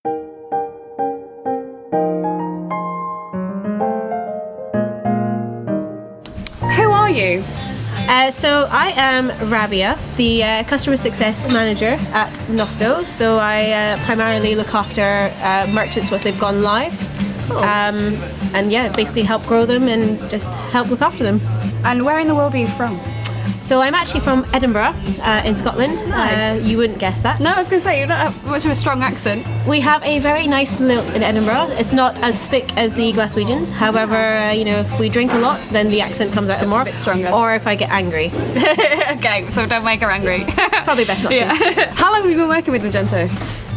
Who are you? So I am Rabia, the customer success manager at Nosto. So I primarily look after merchants once they've gone live. And yeah, basically help grow them and just help look after them. And where in the world are you from? So I'm actually from Edinburgh in Scotland. Nice. You wouldn't guess that. No, I was going to say, you don't have much of a strong accent. We have a very nice lilt in Edinburgh. It's not as thick as the Glaswegians. However, if we drink a lot, then the accent comes out more. A bit stronger. Or if I get angry. Okay, so don't make her angry. Probably best not to. How long have you been working with Magenta?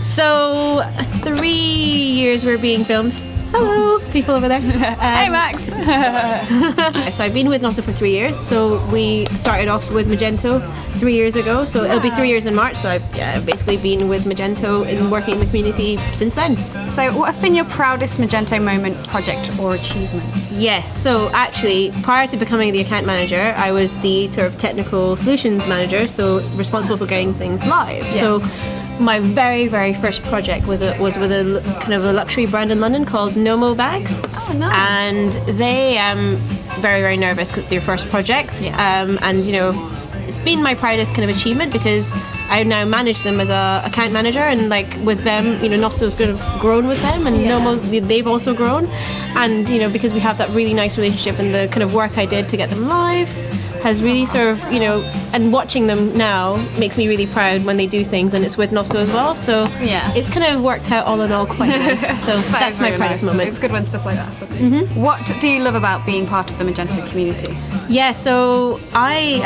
So 3 years we're being filmed. Hello, people over there. Hey, Max. So I've been with Nosto for 3 years. So we started off with Magento 3 years ago. So it'll be 3 years in March. So I've basically been with Magento and working in the community since then. So what has been your proudest Magento moment, project or achievement? Yes, so actually prior to becoming the account manager, I was the sort of technical solutions manager, so responsible for getting things live. Yeah. So my very, very first project was with a kind of a luxury brand in London called Nomo Bags. Oh, nice. And they very, very nervous because it's their first project. Yeah. And it's been my proudest kind of achievement because I now manage them as a account manager, and like with them, Nosto's kind of grown with them, and Nomo's, they've also grown, and because we have that really nice relationship, and the kind of work I did to get them live has really sort of and watching them now makes me really proud when they do things, and it's with Nosto as well, so Yeah. it's kind of worked out all in all quite nice. So that's my proudest moment. It's good when stuff like that happens. What do you love about being part of the Magento community? Yeah, so I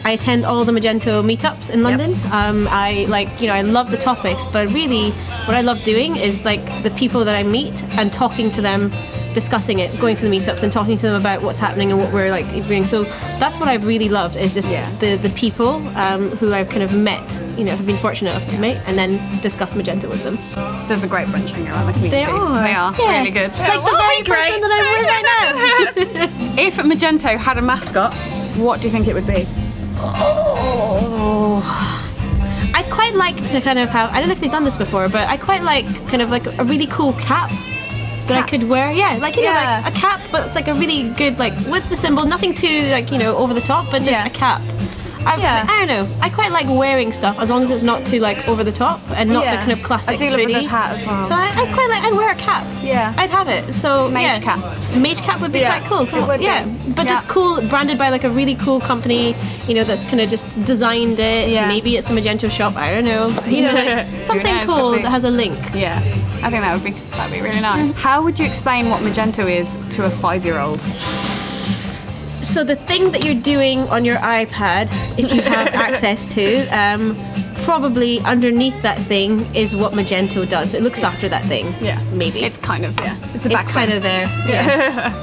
I attend all the Magento meetups in London. I I love the topics, but really what I love doing is the people that I meet and talking to them, discussing it, going to the meetups and talking to them about what's happening and what we're doing. So that's what I've really loved, is just the people who I've kind of met, have been fortunate enough to meet, and then discuss Magento with them. There's a great bunch hanging around the community. They are Yeah. really good. Like the very person that I'm with right now. If Magento had a mascot, what do you think it would be? I'd quite like to kind of have, I don't know if they've done this before, but I quite like kind of like a really cool cap that I could wear. Yeah, like a cap, but it's like a really good, with the symbol, nothing too over the top, but just a cap. I don't know. I quite like wearing stuff as long as it's not too over the top and not the kind of classic I do love a hoodie. good hat as well. So I'd quite like, I'd wear a cap. Yeah. I'd have it. So Mage cap. Mage cap would be quite cool. It would be. But just cool, branded by a really cool company, that's kind of just designed it. Yeah. Maybe it's a Magento shop. I don't know. Something Who knows, cool could be. that has a link. Yeah, I think that'd be really nice. How would you explain what Magento is to a 5-year-old? So the thing that you're doing on your iPad, if you have access to, probably underneath that thing is what Magento does. It looks after that thing. Yeah. Maybe. It's kind of, It's a It's kind of there. Yeah.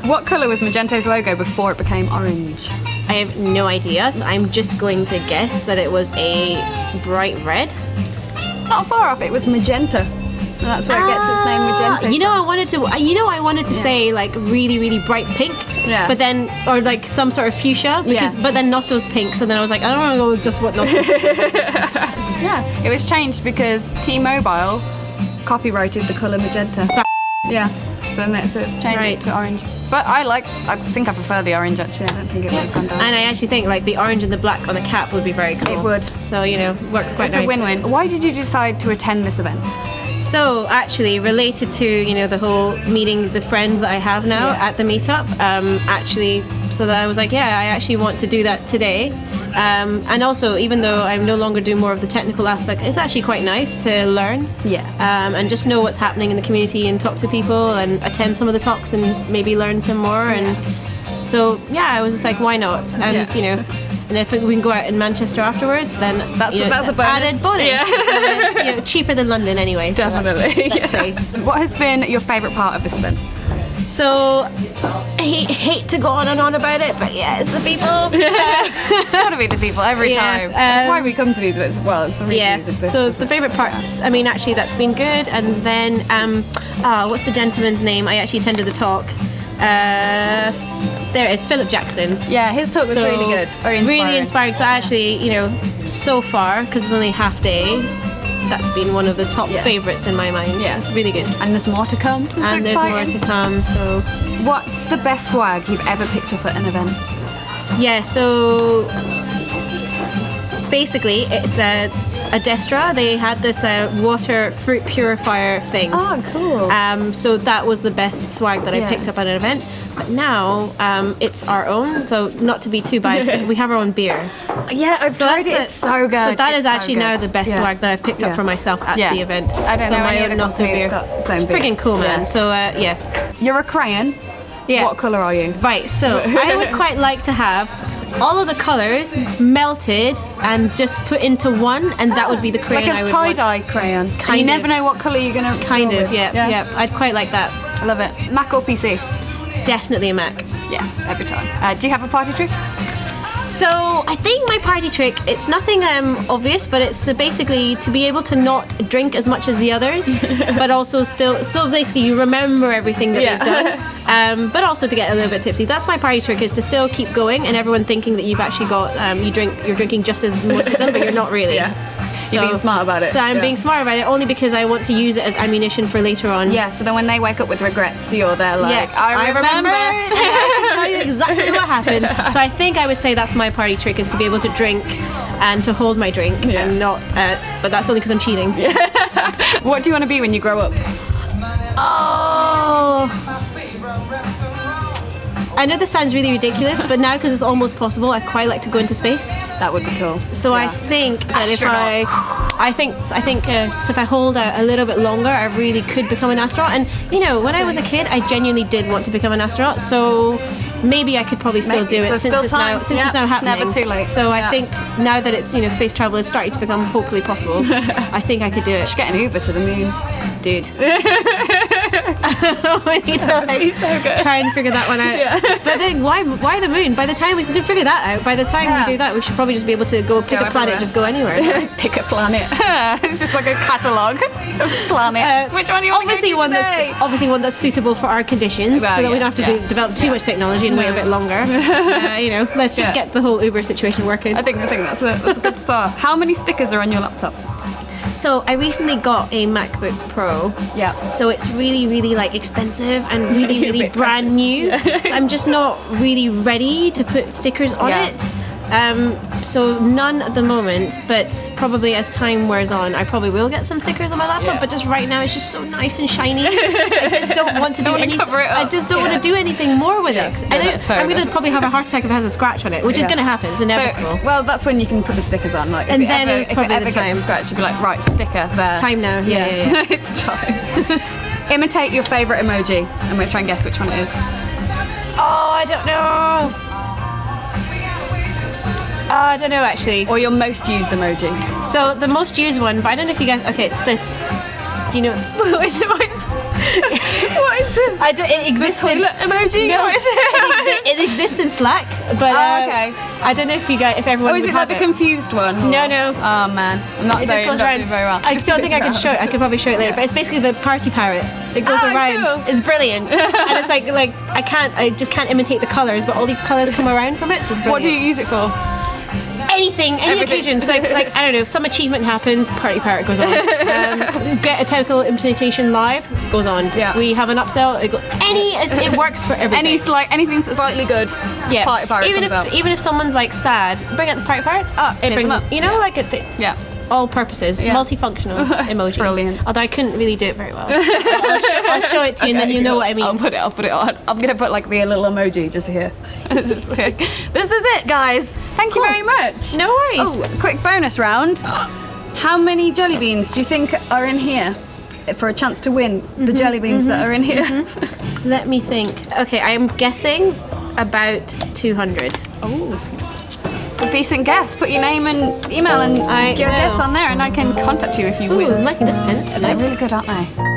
What colour was Magento's logo before it became orange? I have no idea, so I'm just going to guess that it was a bright red. Not far off, it was magenta. And that's where it gets its name, Magenta. I wanted to say really, really bright pink. Yeah. But then, or some sort of fuchsia, but then Nosto's pink, so then I was like, I don't want to go with just what Nosto. Yeah, it was changed because T-Mobile copyrighted the colour magenta. Yeah, so then it's changed it to orange. But I think I prefer the orange actually. I don't think it would have gone down. And I actually think the orange and the black on the cap would be very cool. It would. So, works quite nice. It's a win-win. Why did you decide to attend this event? So actually related to, the whole meeting the friends that I have now at the meetup, so that I was like, I actually want to do that today. And also, even though I no longer do more of the technical aspect, it's actually quite nice to learn. Yeah. And just know what's happening in the community and talk to people and attend some of the talks and maybe learn some more. And so, I was just like, why not? And, and if we can go out in Manchester afterwards, then that's a bonus. Added bonus. Yeah. So it's, cheaper than London anyway. So Definitely. let's say. What has been your favourite part of this event? So, I hate to go on and on about it, but it's the people. It's got to be the people every time. That's why we come to these events as well. It's the reason these exist. So the favourite part, actually that's been good. And then, what's the gentleman's name? I actually attended the talk. There it is, Philip Jackson. Yeah, his talk was really good. Very inspiring. Really inspiring. So actually, so far, because it's only half day, that's been one of the top favourites in my mind. Yeah. It's really good. And there's more to come. It's And there's more exciting. to come, so... What's the best swag you've ever picked up at an event? Yeah, so... Basically, it's a Destra. They had this water fruit purifier thing. Oh, cool. So that was the best swag that I picked up at an event. But now it's our own. So not to be too biased, but we have our own beer. Yeah, I've tried it. It's so good. So that is It's so actually good. now the best swag that I've picked up for myself at the event. I don't so know my any own other Nosto company beer. that's got its own It's beer. friggin' cool, man. Yeah. So yeah. You're a crayon. Yeah. What colour are you? Right, so I would quite like to have all of the colours melted and just put into one, and that would be the crayon Like I a would want. tie-dye crayon. And Kind you of. never know what colour you're going to Kind of, yeah. I'd quite like that. I love it. Mac or PC? Definitely a Mac. Yeah, every time. Do you have a party trick? So I think my party trick, it's nothing obvious, but it's basically to be able to not drink as much as the others, but also still basically you remember everything that you've done, but also to get a little bit tipsy. That's my party trick, is to still keep going and everyone thinking that you've actually got you're drinking just as much as them, but you're not really. Yeah. You're being smart about it. So I'm being smart about it only because I want to use it as ammunition for later on. Yeah, so then when they wake up with regrets, you're there like, Yeah, I remember. I can tell you exactly what happened. So I think I would say that's my party trick, is to be able to drink and to hold my drink and not. But that's only because I'm cheating. What do you want to be when you grow up? Oh. I know this sounds really ridiculous, but now because it's almost possible, I'd quite like to go into space. That would be cool. So I think that if I think just if I hold out a little bit longer, I really could become an astronaut. And you know, when I was a kid, I genuinely did want to become an astronaut. So maybe I could probably still do it There's since still it's time. now it's now happening. Never too late. So I think now that it's space travel is starting to become hopefully possible, I think I could do it. Just get an Uber to the moon. Dude. We need to try and figure that one out. But then why the moon? By the time we can figure that out, by the time we do that, we should probably just be able to go pick a planet and just go anywhere. Pick a planet. It's just like a catalogue of planets. Which one do you want obviously to go to today? obviously one that's suitable for our conditions, so that we don't have to develop too much technology and wait a bit longer. Let's just get the whole Uber situation working. I think that's a good start. How many stickers are on your laptop? So I recently got a MacBook Pro. Yeah. So it's really, really like expensive and really, really brand new. So I'm just not really ready to put stickers on it. So none at the moment, but probably as time wears on, I probably will get some stickers on my laptop. But just right now, it's just so nice and shiny. I just don't want to do anything. I just don't want to do anything more with it. I'm going to probably have a heart attack if it has a scratch on it, which is going to happen. It's inevitable. So, well, that's when you can put the stickers on. Like, and if then it ever gets a scratch, you'll be like, right, sticker there. It's time now. Yeah. It's time. Imitate your favourite emoji. I'm going to try and guess which one it is. Oh, I don't know. I don't know actually. Or your most used emoji. So the most used one, but I don't know if you guys. Okay, it's this. Do you know? What is this? It exists the toilet emoji? No, What is it? it exists in Slack, but okay. I don't know if everyone. Is would it have like the confused one? No. Oh man, I'm not It just goes around. doing very well. I don't think I can show it. I could probably show it later, but it's basically the party parrot. It goes around. Cool. It's brilliant, and it's like I just can't imitate the colours, but all these colours come around from it. So it's brilliant. What do you use it for? Anything, any occasion. So like I don't know, some achievement happens, party parrot goes on. Get a technical implementation live, goes on. Yeah. We have an upsell. It works for everything. Anything that's slightly good. Yeah. Party parrot even comes out. even if someone's like sad, bring out the party parrot. It brings them up. like it's Yeah. all purposes, multifunctional emoji. Brilliant. Although I couldn't really do it very well. I'll show it to you, and then you know what I mean. I'll put it on. I'm gonna put like the little emoji just here. It's just like, this is it, guys. Thank you very much. No worries. Oh, quick bonus round. How many jelly beans do you think are in here for a chance to win the jelly beans that are in here? Let me think. Okay, I'm guessing about 200. It's a decent guess. Put your name and email and your guess on there, and I can contact you if you Ooh, win. I'm liking this pen. They're really good, aren't they?